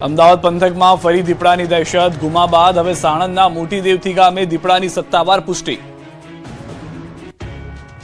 અમદાવાદ પંથકમાં ફરી દીપડાની દહેશત. ગુમા બાદ હવે સાણંદના મોટી દેવથી ગામે દીપડાની સત્તાવાર પુષ્ટિ.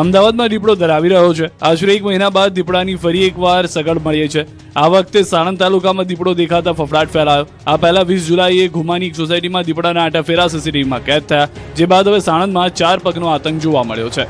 અમદાવાદમાં દીપડો ધરાવી રહ્યો છે. આશરે 1 મહિના બાદ દીપડાની ફરી એકવાર સગડ મળી છે. આ વખતે સાણંદ તાલુકામાં દીપડો દેખાતા ફફડાટ ફેલાયો. આ પહેલા 20 જુલાઈએ ઘુમાની એક સોસાયટીમાં દીપડાના આટાફેરા સીસીટીવીમાં કેદ થયા, જે બાદ હવે સાણંદમાં 4 પગનો આતંક જોવા મળ્યો છે.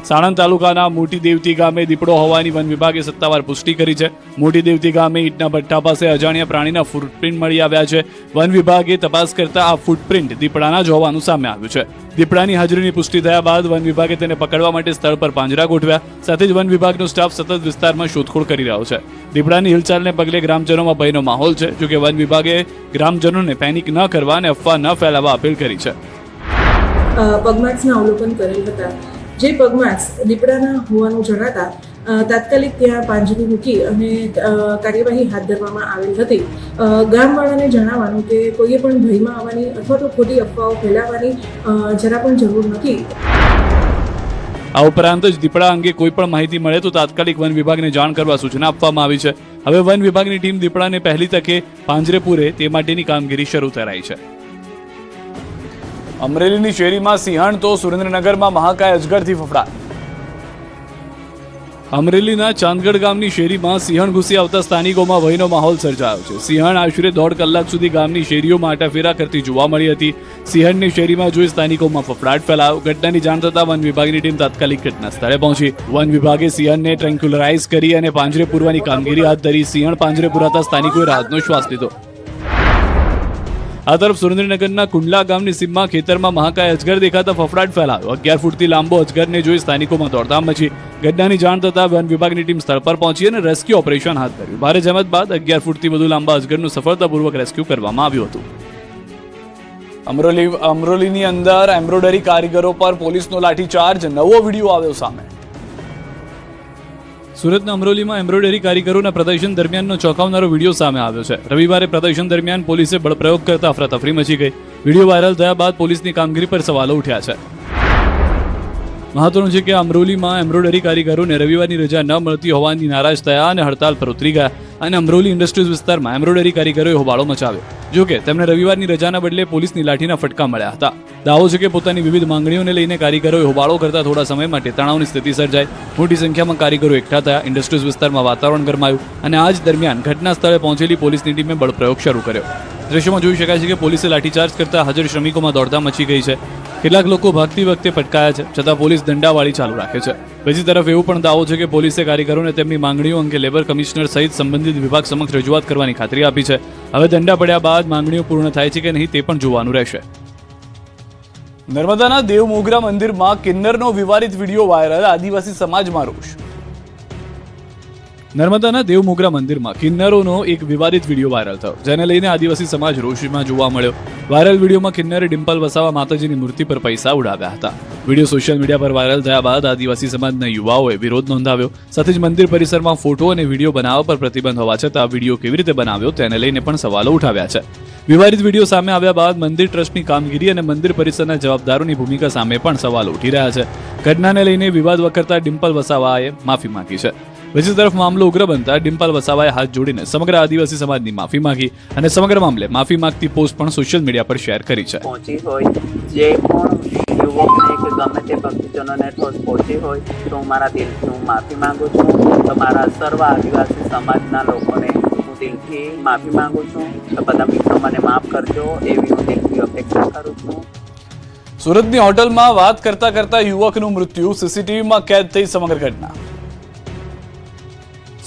સાણંદ તાલુકાના મોટી દેવતી ગામે દીપડો હોવાની વન વિભાગે સત્તાવાર પુષ્ટિ કરી છે. મોટી દેવતી ગામે ઈંટના ભઠ્ઠા પાસે અજાણ્યા પ્રાણીના ફૂટપ્રિન્ટ મળી આવ્યા છે. વન વિભાગે તપાસ કરતા આ ફૂટપ્રિન્ટ દીપડાના જ હોવાનું સામે આવ્યું છે. દીપડાની હાજરીની પુષ્ટિ થયા બાદ વન વિભાગે તેને પકડવા માટે સ્થળ પર પાંજરા ગોઠવ્યા. સાથે જ વન વિભાગનો સ્ટાફ સતત વિસ્તારમાં શોધખોળ કરી રહ્યો છે. દીપડાની હિલચાલને પગલે ગ્રામજનોમાં ભયનો માહોલ છે. જોકે વન વિભાગે ગ્રામજનોને પેનિક ન કરવા અને અફવા ન ફેલાવવા અપીલ કરી છે. પગમાર્ક્સના અવલોકન કરેલ હતા. જે પગમાર્ક્સ દીપડાના હોવાનું જણાતા તાત્કાલિક ત્યાં પાંજરું મૂકી અને કાર્યવાહી હાથ ધરવામાં આવેલ હતી. ગામવાળાને જણાવવાનું કે કોઈએ પણ ભયમાં આવવાની અથવા તો ખોટી અફવાઓ ફેલાવવાની જરા પણ જરૂર નથી. આ ઉપરાંત જ દીપડા અંગે કોઈ પણ માહિતી મળે તો તાત્કાલિક વન વિભાગને જાણ કરવા સૂચના આપવામાં આવી છે. હવે વન વિભાગની ટીમ દીપડાને પહેલી તકે પાંજરે પૂરે તે માટેની કામગીરી શરૂ કરાઈ છે. અમરેલીની શેરીમાં સિંહણ તો સુરેન્દ્રનગરમાં મહાકાય અજગરથી ફફડાટ. અમરેલીના ચાંદગઢ ગામની શેરીમાં સિંહણ ઘૂસી આવતા સ્થાનિકોમાં ભયનો માહોલ સર્જાયો છે. સિંહણ આશરે 1.5 કલાક સુધી ગામની શેરીઓમાં આટાફેરા કરતી જોવા મળી હતી. સિંહણની શેરીમાં જોઈ સ્થાનિકોમાં ફફડાટ ફેલાયો. ઘટનાની જાણ થતાં વન વિભાગની ટીમ તાત્કાલિક ઘટના સ્થળે પહોંચી. વન વિભાગે સિંહણને ટ્રેન્ક્યુલરાઇઝ કરી અને પાંજરે પૂરવાની કામગીરી હાથ ધરી. સિંહણ પાંજરે પૂરાતા સ્થાનિકોએ રાહતનો શ્વાસ લીધો. આ તરફ સુરેન્દ્રનગરના કુંડલા ગામની સીમમાં ખેતરમાં મહાકાય અજગર દેખાતા ફફડાટ ફેલાયો. 11 ફૂટથી લાંબો અજગરને જોઈ સ્થાનિકોમાં દોડધામ મચી. ઘટનાની જાણ થતાં વન વિભાગની ટીમ સ્થળ પર પહોંચી અને રેસ્ક્યુ ઓપરેશન હાથ ધર્યું. ભારે જહેમત બાદ 11 ફૂટથી વધુ લાંબા અજગરનું સફળતાપૂર્વક રેસ્ક્યુ કરવામાં આવ્યું હતું. અમરોલીની અંદર એમ્બ્રોઇડરી કારીગરો પર પોલીસનો લાઠીચાર્જ. નવો વિડીયો આવ્યો સામે. સુરતના અમરોલીમાં એમ્બ્રોઇડરી કારીગરોના પ્રદર્શન દરમિયાનનો ચોંકાવનારો વિડીયો સામે આવ્યો છે. રવિવારે પ્રદર્શન દરમિયાન પોલીસે બળપ્રયોગ કરતા અફરાતફરી મચી ગઈ. વિડીયો વાયરલ થયા બાદ પોલીસની કામગીરી પર સવાલો ઉઠ્યા છે. મહત્વનું છે કે અમરોલીમાં એમ્બ્રોઇડરી કારીગરોને રવિવારની રજા ન મળતી હોવાની નારાજ થયા અને હડતાલ પર ઉતરી ગયા. અને અમરોલી ઇન્ડસ્ટ્રીઝ વિસ્તારમાં એમ્બ્રોઇડરી કારીગરોએ હોબાળો મચાવ્યો. જોકે તેમને રવિવારની રજાના બદલે પોલીસની લાઠીના ફટકા મળ્યા હતા. દાવો છે કે પોતાની વિવિધ માંગણીઓને લઈને કારીગરોએ હોબાળો કરતા થોડા સમય માટે તણાવની સ્થિતિ સર્જાઈ. મોટી સંખ્યામાં કારીગરો એકઠા થયા. ઇન્ડસ્ટ્રીઝ વિસ્તારમાં વાતાવરણ ગરમાયું અને આ જ દરમિયાન ઘટના સ્થળે પહોંચેલી પોલીસની ટીમે બળપ્રયોગ શરૂ કર્યો. દ્રશ્યમાં જોઈ શકાય છે કે પોલીસે લાઠીચાર્જ કરતા હાજર શ્રમિકોમાં દોડધામ મચી ગઈ છે. કેટલાક લોકો ભાગતી વખતે પટકાયા છે, છતાં પોલીસ દંડાવાળી ચાલુ રાખે છે. બીજી તરફ એવું પણ દાવો છે કે પોલીસે કારીગરોને તેમની માંગણીઓ અંગે લેબર કમિશનર સહિત સંબંધિત વિભાગ સમક્ષ રજૂઆત કરવાની ખાતરી આપી છે. હવે દંડા પડ્યા બાદ માંગણીઓ પૂર્ણ થાય છે કે નહીં તે પણ જોવાનું રહેશે. નર્મદાના દેવમોગરા મંદિરમાં કિન્નરનો વિવાદિત વિડીયો વાયરલ. આદિવાસી સમાજમાં રોષ. નર્મદાના દેવમોગરા મંદિરમાં કિન્નરોનો એક વિવાદિત વિડીયો વાયરલ થયો, જેને લઈને આદિવાસી સમાજ રોષમાં જોવા મળ્યો. વાયરલ વિડીયોમાં કિન્નરે ડિમ્પલ વસાવા માતાજીની મૂર્તિ પર પૈસા ઉડાવ્યા હતા. વિડીયો સોશિયલ મીડિયા પર વાયરલ થયા બાદ આદિવાસી સમાજના યુવાઓએ વિરોધ નોંધાવ્યો. સાથે જ મંદિર પરિસરમાં ફોટો અને વિડીયો બનાવવા પર પ્રતિબંધ હોવા છતાં આ વિડીયો કેવી રીતે બનાવ્યો તેને લઈને પણ સવાલો ઉઠાવ્યા છે. વિવાદિત વિડીયો સામે આવ્યા બાદ મંદિર ટ્રસ્ટની કામગીરી અને મંદિર પરિસરના જવાબદારોની ભૂમિકા સામે પણ સવાલો ઉઠી રહ્યા છે. ઘટનાને લઈને વિવાદ વકરતા ડિમ્પલ વસાવાએ માફી માંગી છે. બીજી તરફ મામલો ઉગ્ર બનતા ડિમ્પલ વસાવાએ હાથ જોડીને સમગ્ર આદિવાસી સમાજની માફી માંગી અને સમગ્ર મામલે માફી માંગતી પોસ્ટ પણ સોશિયલ મીડિયા પર શેર કરી છે. પહોંચી હોય જે પણ યુવકને કે ગમે તે ભક્તજનોને ઠોસ પહોંચી હોય તો હું મારા દિલથી હું માફી માંગુ છું. તો મારા સર્વ આદિવાસી સમાજના લોકોને હું દિલથી માફી માંગુ છું. તો બધા મિત્રો મને માફ કરજો એવી હું દિલથી અપેક્ષા કરું છું. સુરતની હોટલમાં વાત કરતા કરતા યુવકનું મૃત્યુ. સીસીટીવીમાં કેદ થઈ સમગ્ર ઘટના.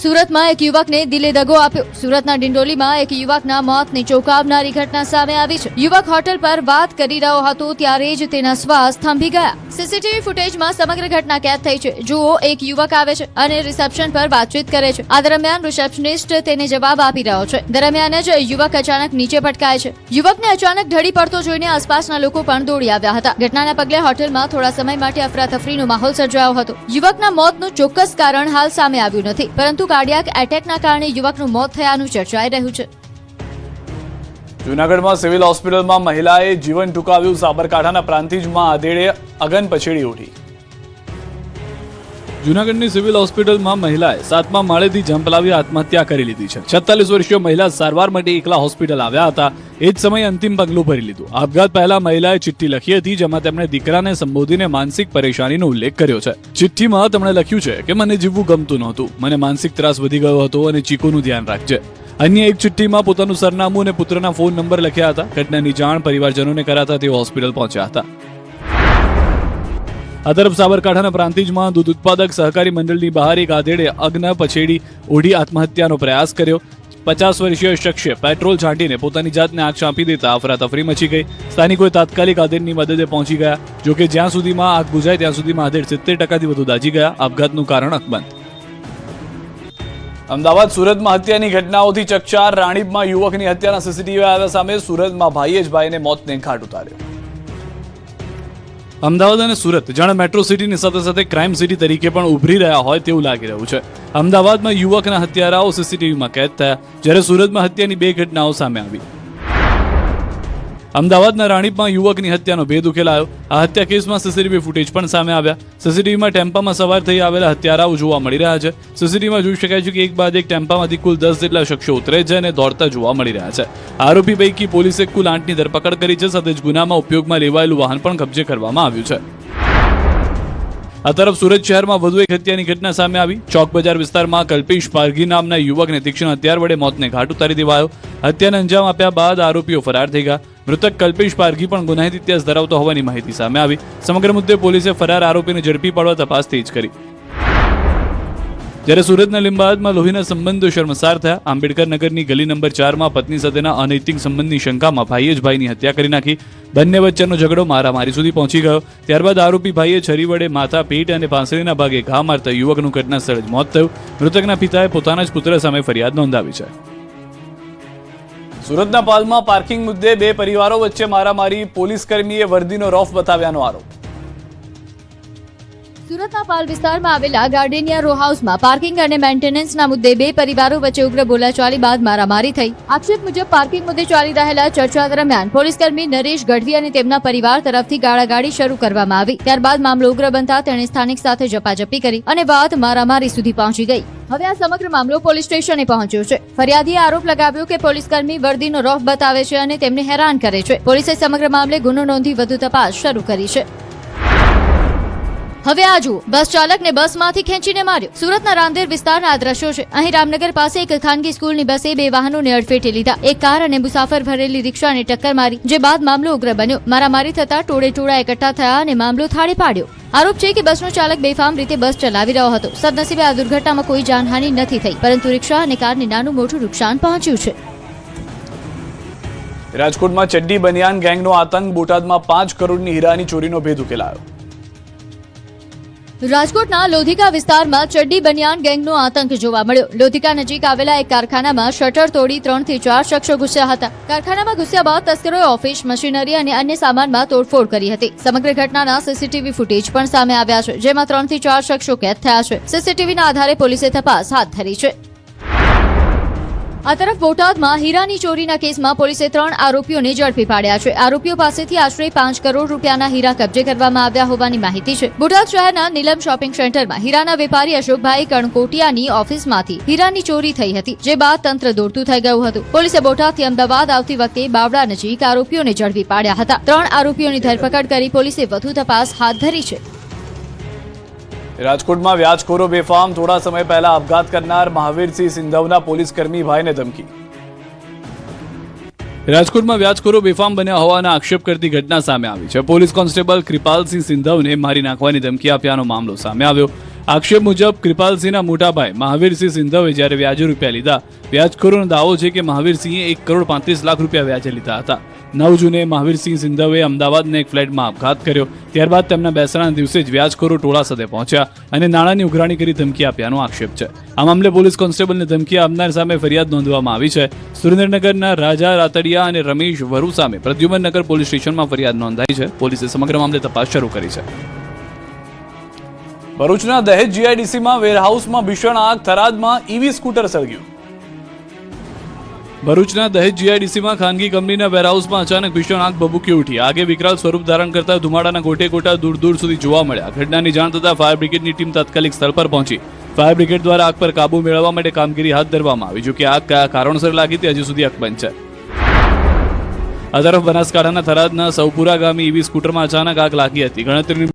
સુરતમાં એક યુવકને દિલે દગો આપ્યો. સુરતના ડિંડોલીમાં એક યુવકના મોતની ચોંકાવનારી ઘટના સામે આવી છે. યુવક હોટલ પર વાત કરી રહ્યો હતો ત્યારે જ તેના શ્વાસ થંભી ગયા. સીસીટીવી ફૂટેજમાં સમગ્ર ઘટના કેદ થઈ છે. જુઓ, એક યુવક આવે છે અને રિસેપ્શન પર વાતચીત કરે છે. આ દરમિયાન રિસેપ્શનિસ્ટ તેને જવાબ આપી રહ્યો છે. દરમિયાન જ યુવક અચાનક નીચે પટકાય છે. યુવકને અચાનક ઢળી પડતો જોઈને આસપાસના લોકો પણ દોડી આવ્યા હતા. ઘટનાના પગલે હોટલમાં થોડા સમય માટે અફરાતફરીનો માહોલ સર્જાયો હતો. યુવકના મોતનું ચોક્કસ કારણ હાલ સામે આવ્યું નથી, પરંતુ કાર્ડિયાક એટેકના કારણે યુવકનું મોત થયાનું ચર્ચાઈ રહ્યું છે. જૂનાગઢમાં સિવિલ હોસ્પિટલમાં મહિલાએ જીવન ટૂંકાવ્યું. સાબરકાંઠાના પ્રાંતિજમાં આધેડે અગન પછેડી ઉઠી. જૂનાગઢની સિવિલ હોસ્પિટલમાં મહિલાએ 7મા માળેથી જંપ લાવી આત્મહત્યા કરી લીધી છે. 46 વર્ષીય મહિલા સારવાર માટે એકલા હોસ્પિટલ આવ્યા હતા. એ જ સમયે અંતિમ પગલું ભરી લીધું. આપઘાત પહેલા મહિલાએ ચિઠ્ઠી લખી હતી, જેમાં તેમણે દીકરાને સંબોધીને માનસિક પરેશાનીનો ઉલ્લેખ કર્યો છે. ચિઠ્ઠીમાં તેમણે લખ્યું છે કે મને જીવવું ગમતું નહોતું, મને માનસિક ત્રાસ વધી ગયો હતો અને ચીકુનું ધ્યાન રાખજે. અન્ય એક ચિઠ્ઠીમાં પોતાનું સરનામું અને પુત્રના ફોન નંબર લખ્યા હતા. ઘટનાની જાણ પરિવારજનોને કરાતા તેઓ હોસ્પિટલ પહોંચ્યા હતા. આ તરફ સાબરકાંઠાના પ્રાંતિજમાં દૂધ ઉત્પાદક સહકારી મંડળની બહાર એક આધેડે અગ્ન પછેડી ઓઢી આત્મહત્યાનો પ્રયાસ કર્યો. 50 વર્ષીય શખ્સે પેટ્રોલ છાંટીને પોતાની જાતને આગ ચાંપી દેતા અફરાતફરી મચી ગઈ. સ્થાનિકોએ તાત્કાલિક આધેડની મદદે પહોંચી ગયા. જોકે જ્યાં સુધીમાં આગ બુઝાય ત્યાં સુધીમાં આધેડ 70% વધુ દાઝી ગયા. આપઘાતનું કારણ અકબંધ. અમદાવાદ સુરતમાં હત્યાની ઘટનાઓથી ચકચાર. રાણીપમાં યુવકની હત્યાના સીસીટીવી આવ્યા સામે. સુરતમાં ભાઈએ જ ભાઈને મોતને ઘાટ ઉતાર્યો. અમદાવાદ અને સુરત જાણે મેટ્રો સિટીની સાથે સાથે ક્રાઇમ સિટી તરીકે પણ ઉભરી રહ્યા હોય તેવું લાગી રહ્યું છે. અમદાવાદમાં યુવકના હત્યારાઓ સીસીટીવીમાં કેદ થયા, જ્યારે સુરતમાં હત્યાની 2 ઘટનાઓ સામે આવી. અમદાવાદના રાણીપમાં યુવકની હત્યાનો ભેદ ઉકેલાયો. આ હત્યા કેસમાં સીસીટીવી ફૂટેજ પણ સામે આવ્યા. સીસીટીવીમાં ટેમ્પામાં સવાર થઈ આવેલા હત્યારાઓ જોવા મળી રહ્યા છે. સીસીટીવીમાં જોઈ શકાય છે કે એક બાદ એક ટેમ્પામાંથી કુલ 10 જેટલા શખ્સો ઉતરે છે અને દોડતા જોવા મળી રહ્યા છે. આરોપી પૈકી પોલીસે કુલ 8ની ધરપકડ કરી છે. સાથે જ ગુનામાં ઉપયોગમાં લેવાયેલું વાહન પણ કબજે કરવામાં આવ્યું છે. આ તરફ સુરત શહેરમાં વધુ એક હત્યાની ઘટના સામે આવી. ચોક બજાર વિસ્તારમાં કલ્પેશ પારઘી નામના યુવકને તીક્ષ્ણ હથિયાર વડે મોતને ઘાટ ઉતારી દેવાયો. હત્યાને અંજામ આપ્યા બાદ આરોપીઓ ફરાર થઈ ગયા. મૃતક કલ્પેશ પારઘી પણ ગુનાહિત ઇતિહાસ ધરાવતો હોવાની માહિતી સામે આવી. સમગ્ર મુદ્દે પોલીસે ફરાર આરોપીને ઝડપી પાડવા તપાસ તેજ કરી. જ્યારે સુરતના લીંબાયતમાં લોહીના સંબંધો શર્મસાર થયા. આંબેડકર નગરની ગલી નંબર 4માં પત્ની સાથેના અનૈતિક સંબંધની શંકામાં ભાઈએ જ ભાઈની હત્યા કરી નાખી. બંને વચ્ચેનો ઝઘડો મારામારી સુધી પહોંચી ગયો. ત્યારબાદ આરોપી ભાઈએ છરી વડે માથા, પેટ અને પાંસળીના ભાગે ઘા મારતા યુવકનું ઘટના સ્થળે જ મોત થયું. મૃતકના પિતાએ પોતાના જ પુત્ર સામે ફરિયાદ નોંધાવી છે. સુરતના પાલમાં પાર્કિંગ મુદ્દે 2 પરિવારો વચ્ચે મારામારી. પોલીસ કર્મીએ વર્દીનો રોફ બતાવ્યાનો આરોપ. સુરતના પાલ વિસ્તારમાં આવેલા ગાર્ડેનિયા રો હાઉસમાં પાર્કિંગ અને મેન્ટેનન્સના મુદ્દે 2 પરિવારો વચ્ચે ઉગ્ર બોલાચાલી બાદ મારામારી થઈ. આક્ષેપ મુજબ પાર્કિંગ મુદ્દે ચાલી રહેલા ચર્ચા દરમિયાન પોલીસકર્મી નરેશ ગઢવી અને તેમના પરિવાર તરફથી ગાળાગાળી શરૂ કરવામાં આવી. ત્યારબાદ મામલો ઉગ્ર બનતા તેણે સ્થાનિક સાથે ઝપાઝપી કરી અને વાત મારામારી સુધી પહોંચી ગઈ. હવે આ સમગ્ર મામલો પોલીસ સ્ટેશને પહોંચ્યો છે. ફરિયાદીએ આરોપ લગાવ્યો કે પોલીસકર્મી વર્દીનો રોફ બતાવે છે અને તેમને હેરાન કરે છે. પોલીસે સમગ્ર મામલે ગુનો નોંધી વધુ તપાસ શરૂ કરી છે. હવે આ જુઓ, બસ ચાલકને બસમાંથી ખેંચીને માર્યો. સુરતના રાંદેર વિસ્તારના આ દ્રશ્યો છે. અહીં રામનગર પાસે એક ખાનગી સ્કૂલની બસે 2 વાહનોને અડફેટે લીધા. એક કાર અને મુસાફર ભરેલી રિક્ષાને ટક્કર મારી, જે બાદ મામલો ઉગ્ર બન્યો. મારામારી થતા ટોળે ટોળા એકઠા થયા અને મામલો થાળે પાડ્યો. આરોપ છે કે બસનો ચાલક બેફામ રીતે બસ ચલાવી રહ્યો હતો. સદનસીબે આ દુર્ઘટનામાં કોઈ જાનહાનિ નથી થઈ, પરંતુ રિક્ષા અને કારને નાનું મોટું નુકસાન પહોંચ્યું છે. રાજકોટમાં ચડ્ડી બનિયાન ગેંગનો આતંક. બોટાદમાં 5 કરોડની હીરાની ચોરીનો ભેદ ઉકેલાયો. રાજકોટના લોધિકા વિસ્તારમાં ચડ્ડી બનિયાન ગેંગનો આતંક જોવા મળ્યો. લોધિકા નજીક આવેલા એક કારખાનામાં શટર તોડી 3 થી 4 શખ્સો ઘૂસ્યા હતા. કારખાનામાં ઘૂસ્યા બાદ તસ્કરોએ ઓફિસ, મશીનરી અને અન્ય સામાનમાં તોડફોડ કરી હતી. સમગ્ર ઘટનાના સીસીટીવી ફૂટેજ પણ સામે આવ્યા છે, જેમાં 3 થી 4 શખ્સો કેદ થયા છે. સીસીટીવીના આધારે પોલીસે તપાસ હાથ ધરી છે. આ તરફ બોટાદમાં હીરાની ચોરીના કેસમાં પોલીસે 3 આરોપીઓને ઝડપી પાડ્યા છે. આરોપીઓ પાસેથી આશરે 5 કરોડ રૂપિયાના હીરા કબજે કરવામાં આવ્યા હોવાની માહિતી છે. બોટાદ શહેરના નીલમ શોપિંગ સેન્ટરમાં હીરાના વેપારી અશોકભાઈ કણકોટિયાની ઓફિસમાંથી હીરાની ચોરી થઈ હતી, જે બાદ તંત્ર દોડતું થઈ ગયું હતું. પોલીસે બોટાદથી અમદાવાદ આવતી વખતે બાવડા નજીક આરોપીઓને ઝડપી પાડ્યા હતા. 3 આરોપીઓની ધરપકડ કરી પોલીસે વધુ તપાસ હાથ ધરી છે. રાજકોટમાં વ્યાજખોરો બેફામ. થોડા સમય પહેલા આપઘાત કરનાર મહાવીરસિંહ સિંધવના પોલીસ કર્મી ભાઈને ધમકી. રાજકોટમાં વ્યાજખોરો બેફામ બન્યા હોવાના આક્ષેપ કરતી ઘટના સામે આવી છે. પોલીસ કોન્સ્ટેબલ કૃપાલસિંહ સિંધવને મારી નાખવાની ધમકી આપ્યાનો મામલો સામે આવ્યો. આક્ષેપ મુજબ કૃપાલસિંહના મોટાભાઈ મહાવીરસિંહ સિંધવે જ્યારે વ્યાજે રૂપિયા લીધા. વ્યાજખોરોનો દાવો છે કે મહાવીરસિંહે 1,35,00,000 રૂપિયા વ્યાજે લીધા હતા. 9 જૂને મહાવીરસિંહ સિંધવે અમદાવાદના એક ફ્લેટમાં આપઘાત કર્યો. ત્યારબાદ તેમના બેસણાના દિવસે જ વ્યાજખોરો ટોળા સાથે પહોંચ્યા અને નાણાંની ઉઘરાણી કરી ધમકી આપ્યાનો આક્ષેપ છે. આ મામલે પોલીસ કોન્સ્ટેબલને ધમકી આપનાર સામે ફરિયાદ નોંધવામાં આવી છે. સુરેન્દ્રનગરના રાજા રાતડિયા અને રમેશ વરુ સામે પ્રદ્યુમનનગર પોલીસ સ્ટેશનમાં ફરિયાદ નોંધાઈ છે. પોલીસે સમગ્ર મામલે તપાસ શરૂ કરી છે. ભરૂચના દહેજ જીઆઈડીસીમાં વેરહાઉસમાં ભીષણ આગ. થરાદમાં ઈવી સ્કૂટર સળગ્યું. ભરૂચના દહેજ જીઆઈડીસીમાં ખાનગી કંપનીના વેરહાઉસમાં અચાનક ભીષણ આગ ભભૂકી ઉઠી. આગે વિકરાળ સ્વરૂપ ધારણ કરતા ધુમાડાના ગોટે ગોટા દૂર દૂર સુધી જોવા મળ્યા. ઘટનાની જાણ થતાં ફાયર બ્રિગેડની ટીમ તાત્કાલિક સ્થળ પર પહોંચી. ફાયર બ્રિગેડ દ્વારા આગ પર કાબુ મેળવવા માટે કામગીરી હાથ ધરવામાં આવી. જો કે આગ કયા કારણોસર લાગી તે હજી સુધી અકબંધ છે. આ તરફ બનાસકાંઠાના થરાદના સૌપુરા ગામે ઈવી સ્કૂટરમાં અચાનક આગ લાગી હતી. ગણતરીની